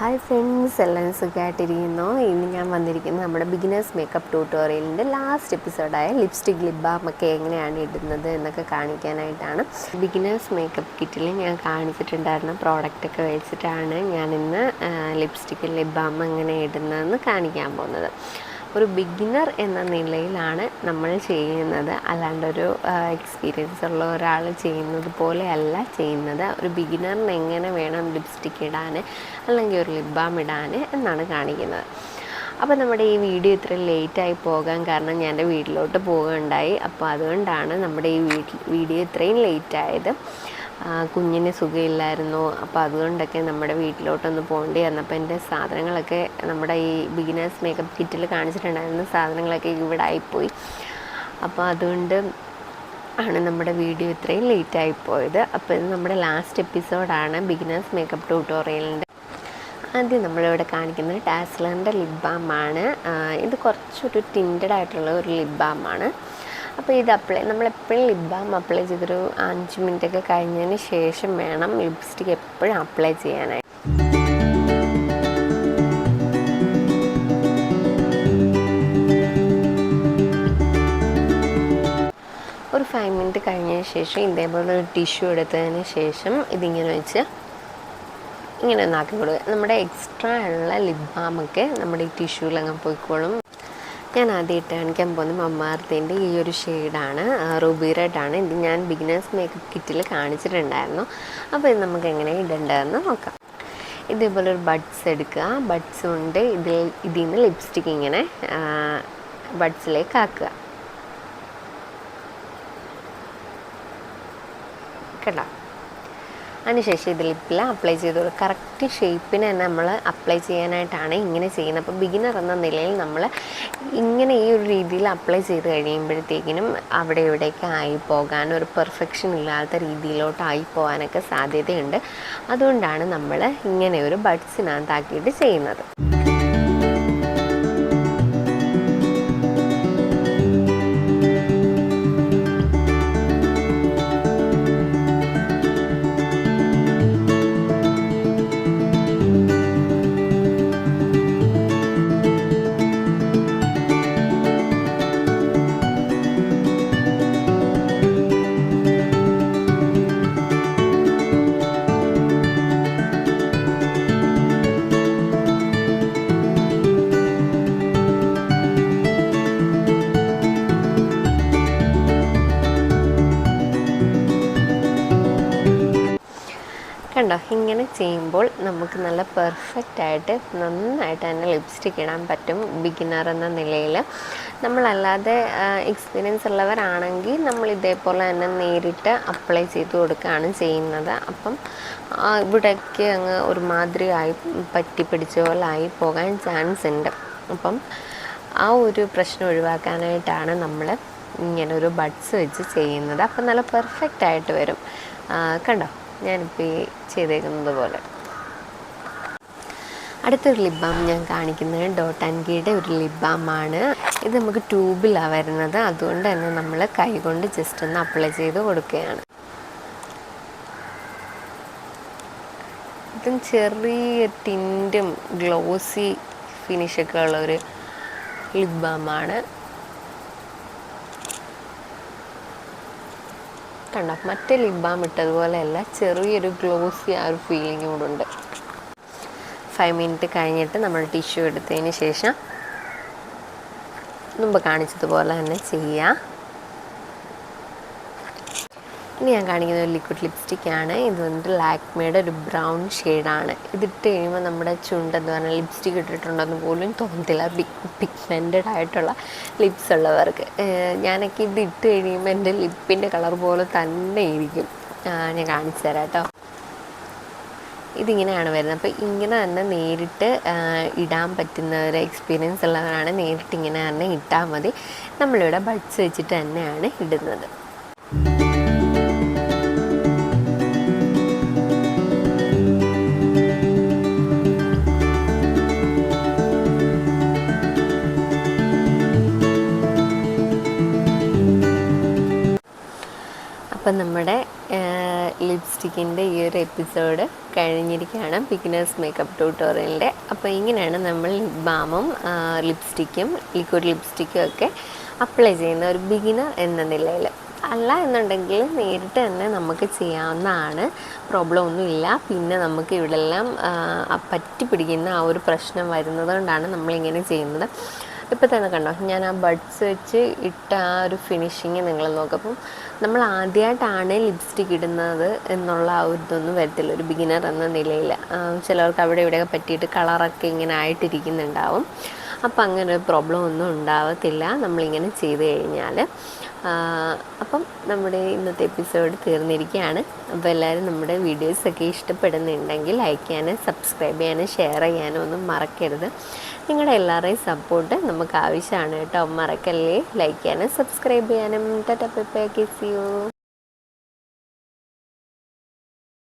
Hi friends, എല്ലാവരും സുഖമായിട്ടിരിക്കുന്നു. ഇന്ന് ഞാൻ വന്നിരിക്കുന്നത് നമ്മുടെ ബിഗിനേഴ്സ് മേക്കപ്പ് ട്യൂട്ടോറിയലിൻ്റെ ലാസ്റ്റ് എപ്പിസോഡായ ലിപ്സ്റ്റിക് ലിപ് ബാം ഒക്കെ എങ്ങനെയാണ് ഇടുന്നത് എന്നൊക്കെ കാണിക്കാനായിട്ടാണ്. ബിഗിനേഴ്സ് മേക്കപ്പ് കിറ്റിൽ ഞാൻ കാണിച്ചിട്ടുണ്ടായിരുന്ന പ്രോഡക്റ്റൊക്കെ വെച്ചിട്ടാണ് ഞാനിന്ന് ലിപ്സ്റ്റിക് ലിപ് ബാം എങ്ങനെ ഇടുന്നതെന്ന് കാണിക്കാൻ പോകുന്നത്. ഒരു ബിഗിനർ എന്ന നിലയിലാണ് നമ്മൾ ചെയ്യുന്നത്, അല്ലാണ്ടൊരു എക്സ്പീരിയൻസ് ഉള്ള ഒരാൾ ചെയ്യുന്നത് പോലെയല്ല ചെയ്യുന്നത്. ഒരു ബിഗിനറിന് എങ്ങനെ വേണം ലിപ്സ്റ്റിക് ഇടാൻ അല്ലെങ്കിൽ ഒരു ലിപ് ബാം ഇടാൻ എന്നാണ് കാണിക്കുന്നത്. അപ്പോൾ നമ്മുടെ ഈ വീഡിയോ ഇത്ര ലേറ്റായി പോകാൻ കാരണം ഞാൻ എൻ്റെ വീട്ടിലോട്ട് പോവുകയുണ്ടായി. അപ്പോൾ അതുകൊണ്ടാണ് നമ്മുടെ ഈ വീഡിയോ ഇത്രയും ലേറ്റായത്. കുഞ്ഞിന് സുഖമില്ലായിരുന്നു, അപ്പോൾ അതുകൊണ്ടൊക്കെ നമ്മുടെ വീട്ടിലോട്ടൊന്ന് പോകേണ്ടി വന്നപ്പോൾ എൻ്റെ സാധനങ്ങളൊക്കെ നമ്മുടെ ഈ ബിഗിനേഴ്സ് മേക്കപ്പ് കിറ്റിൽ കാണിച്ചിട്ടുണ്ടായിരുന്ന സാധനങ്ങളൊക്കെ ഇവിടെ ആയിപ്പോയി. അപ്പോൾ അതുകൊണ്ട് ആണ് നമ്മുടെ വീഡിയോ ഇത്രയും ലേറ്റായിപ്പോയത്. അപ്പോൾ ഇത് നമ്മുടെ ലാസ്റ്റ് എപ്പിസോഡാണ് ബിഗിനേഴ്സ് മേക്കപ്പ് ട്യൂട്ടോറിയലിൻ്റെ. ആദ്യം നമ്മളിവിടെ കാണിക്കുന്നത് ടാസ്ലറിൻ്റെ ലിപ് ബാമാണ്. ഇത് കുറച്ചൊരു ടിൻറ്റഡ് ആയിട്ടുള്ള ഒരു ലിപ് ബാമാണ്. അപ്പോൾ ഇത് നമ്മളെപ്പോഴും ലിപ് ബാം അപ്ലൈ ചെയ്തൊരു 5 മിനിറ്റൊക്കെ കഴിഞ്ഞതിന് ശേഷം വേണം ലിപ്സ്റ്റിക് എപ്പോഴും അപ്ലൈ ചെയ്യാനായിട്ട്. ഒരു 5 മിനിറ്റ് കഴിഞ്ഞതിന് ശേഷം ഇതേപോലെ ഒരു ടിഷ്യൂ എടുത്തതിന് ശേഷം ഇതിങ്ങനെ വെച്ച് ഇങ്ങനെ ഒന്നാക്കി കൊടുക്കുക. നമ്മുടെ എക്സ്ട്രാ ഉള്ള ലിപ് ബാമൊക്കെ നമ്മുടെ ഈ ടിഷ്യൂവിലങ്ങ് പോയിക്കോളും. ഞാൻ ആദ്യമായിട്ട് കാണിക്കാൻ പോകുന്നത് മമ്മാർത്തിൻ്റെ ഈ ഒരു ഷെയ്ഡാണ്, റൂബി റെഡാണ്. ഇത് ഞാൻ ബിഗിനേഴ്സ് മേക്കപ്പ് കിറ്റിൽ കാണിച്ചിട്ടുണ്ടായിരുന്നു. അപ്പോൾ ഇത് നമുക്ക് എങ്ങനെ ഇടേണ്ടതെന്ന് നോക്കാം. ഇതേപോലെ ഒരു ബഡ്സ് എടുക്കുക. ബഡ്സ് കൊണ്ട് ഇതിൽ നിന്ന് ലിപ്സ്റ്റിക് ഇങ്ങനെ ബഡ്സിലേക്ക് ആക്കുക. കേട്ടോ, അതിനുശേഷം ഇത് ലിപ്പിൽ അപ്ലൈ ചെയ്ത് കൊടുക്കുക. കറക്റ്റ് ഷേപ്പിന് തന്നെ നമ്മൾ അപ്ലൈ ചെയ്യാനായിട്ടാണ് ഇങ്ങനെ ചെയ്യുന്നത്. അപ്പോൾ ബിഗിനർ എന്ന നിലയിൽ നമ്മൾ ഇങ്ങനെ ഈ ഒരു രീതിയിൽ അപ്ലൈ ചെയ്ത് കഴിയുമ്പോഴത്തേക്കിനും അവിടെ ഇവിടേക്ക് ആയി പോകാൻ, ഒരു പെർഫെക്ഷൻ ഇല്ലാത്ത രീതിയിലോട്ടായി പോകാനൊക്കെ സാധ്യതയുണ്ട്. അതുകൊണ്ടാണ് നമ്മൾ ഇങ്ങനെ ഒരു ബഡ്സിനകത്താക്കിയിട്ട് ചെയ്യുന്നത്. കണ്ടോ, ഇങ്ങനെ ചെയ്യുമ്പോൾ നമുക്ക് നല്ല പെർഫെക്റ്റായിട്ട് നന്നായിട്ട് തന്നെ ലിപ്സ്റ്റിക് ഇടാൻ പറ്റും. ബിഗിനർ എന്ന നിലയിൽ നമ്മളല്ലാതെ എക്സ്പീരിയൻസ് ഉള്ളവരാണെങ്കിൽ നമ്മൾ ഇതേപോലെ തന്നെ നേരിട്ട് അപ്ലൈ ചെയ്ത് കൊടുക്കുകയാണ് ചെയ്യുന്നത്. അപ്പം ഇവിടേക്ക് അങ്ങ് ഒരുമാതിരിയായി പറ്റി പിടിച്ച പോലെ ആയി പോകാൻ ചാൻസ് ഉണ്ട്. അപ്പം ആ ഒരു പ്രശ്നം ഒഴിവാക്കാനായിട്ടാണ് നമ്മൾ ഇങ്ങനെ ഒരു ബഡ്സ് വെച്ച് ചെയ്യുന്നത്. അപ്പം നല്ല പെർഫെക്റ്റായിട്ട് വരും. കണ്ടോ, ഞാനിപ്പോൾ ഈ ചെയ്തേക്കുന്നത് പോലെ. അടുത്തൊരു ലിപ് ബാം ഞാൻ കാണിക്കുന്നത് ഡോട്ട് ആൻഡ് കീയുടെ ഒരു ലിപ് ബാമാണ്. ഇത് നമുക്ക് ട്യൂബിലാണ് വരുന്നത്. അതുകൊണ്ട് തന്നെ നമ്മൾ കൈ കൊണ്ട് ജസ്റ്റ് ഒന്ന് അപ്ലൈ ചെയ്ത് കൊടുക്കുകയാണ്. ഇതും ചെറിയ ടിൻറ്റും ഗ്ലോസി ഫിനിഷൊക്കെ ഉള്ളൊരു ലിപ് ബാമാണ്. കണ്ടോ, മറ്റേ ലിപ് ബാം ഇട്ടതുപോലെയല്ല, ചെറിയൊരു ഗ്ലോസി ആ ഒരു ഫീലിംഗ് കൂടെ ഉണ്ട്. 5 മിനിറ്റ് കഴിഞ്ഞിട്ട് നമ്മൾ ടിഷ്യൂ എടുത്തതിന് ശേഷം മുമ്പ് കാണിച്ചതുപോലെ തന്നെ ചെയ്യുക. ഇനി ഞാൻ കാണിക്കുന്നത് ഒരു ലിക്വിഡ് ലിപ്സ്റ്റിക്കാണ്. ഇത് വന്നിട്ട് ലാക്മേയുടെ ഒരു ബ്രൗൺ ഷെയ്ഡാണ്. ഇതിട്ട് കഴിയുമ്പോൾ നമ്മുടെ ചുണ്ടെന്ന് പറഞ്ഞാൽ ലിപ്സ്റ്റിക് ഇട്ടിട്ടുണ്ടെന്ന് പോലും തോന്നത്തില്ല. പിഗ്മെൻറ്റഡ് ആയിട്ടുള്ള ലിപ്സ് ഉള്ളവർക്ക്. ഞാനൊക്കെ ഇത് ഇട്ട് കഴിയുമ്പോൾ എൻ്റെ ലിപ്പിൻ്റെ കളർ പോലെ തന്നെ ഇരിക്കും. ഞാൻ കാണിച്ചു തരാം കേട്ടോ. ഇതിങ്ങനെയാണ് വരുന്നത്. അപ്പോൾ ഇങ്ങനെ തന്നെ നേരിട്ട് ഇടാൻ പറ്റുന്നവർ, എക്സ്പീരിയൻസ് ഉള്ളവരാണ് നേരിട്ട് ഇങ്ങനെ തന്നെ ഇട്ടാൽ മതി. നമ്മളിവിടെ ബഡ്സ് വെച്ചിട്ട് തന്നെയാണ് ഇടുന്നത്. അപ്പം നമ്മുടെ ലിപ്സ്റ്റിക്കിൻ്റെ ഈ ഒരു എപ്പിസോഡ് കഴിഞ്ഞിരിക്കുകയാണ് ബിഗിനേഴ്സ് മേക്കപ്പ് ട്യൂട്ടോറിയലിൻ്റെ. അപ്പോൾ ഇങ്ങനെയാണ് നമ്മൾ ലിപ് ബാമും ലിപ്സ്റ്റിക്കും ലിക്വിഡ് ലിപ്സ്റ്റിക്കും ഒക്കെ അപ്ലൈ ചെയ്യുന്ന ഒരു ബിഗിനർ എന്ന നിലയിൽ. അല്ല എന്നുണ്ടെങ്കിൽ നേരിട്ട് തന്നെ നമുക്ക് ചെയ്യാവുന്നതാണ്, പ്രോബ്ലം ഒന്നുമില്ല. പിന്നെ നമുക്ക് ഇവിടെല്ലാം പറ്റി പിടിക്കുന്ന ആ ഒരു പ്രശ്നം വരുന്നത് കൊണ്ടാണ് നമ്മളിങ്ങനെ ചെയ്യുന്നത്. ഇപ്പോൾ തന്നെ കണ്ടോ, ഞാൻ ആ ബഡ്സ് വെച്ച് ഇട്ട ആ ഒരു ഫിനിഷിങ് നിങ്ങൾ നോക്കും. അപ്പം നമ്മൾ ആദ്യമായിട്ടാണ് ലിപ്സ്റ്റിക് ഇടുന്നത് എന്നുള്ള ആ ഒരു ഇതൊന്നും വരത്തില്ല ഒരു ബിഗിനർ എന്ന നിലയിൽ. ചിലർക്ക് അവിടെ ഇവിടെയൊക്കെ പറ്റിയിട്ട് കളറൊക്കെ ഇങ്ങനെ ആയിട്ടിരിക്കുന്നുണ്ടാവും. അപ്പം അങ്ങനെ ഒരു പ്രോബ്ലം ഒന്നും ഉണ്ടാവത്തില്ല നമ്മളിങ്ങനെ ചെയ്ത് കഴിഞ്ഞാൽ. അപ്പം നമ്മുടെ ഇന്നത്തെ എപ്പിസോഡ് തീർന്നിരിക്കുകയാണ്. അപ്പോൾ എല്ലാവരും നമ്മുടെ വീഡിയോസൊക്കെ ഇഷ്ടപ്പെടുന്നുണ്ടെങ്കിൽ ലൈക്ക് ചെയ്യാനും സബ്സ്ക്രൈബ് ചെയ്യാനും ഷെയർ ചെയ്യാനും ഒന്നും മറക്കരുത്. നിങ്ങളുടെ എല്ലാവരുടെയും സപ്പോർട്ട് നമുക്ക് ആവശ്യമാണ് കേട്ടോ. മറക്കല്ലേ ലൈക്ക് ചെയ്യാനും സബ്സ്ക്രൈബ് ചെയ്യാനും. Tata bye bye, kiss U.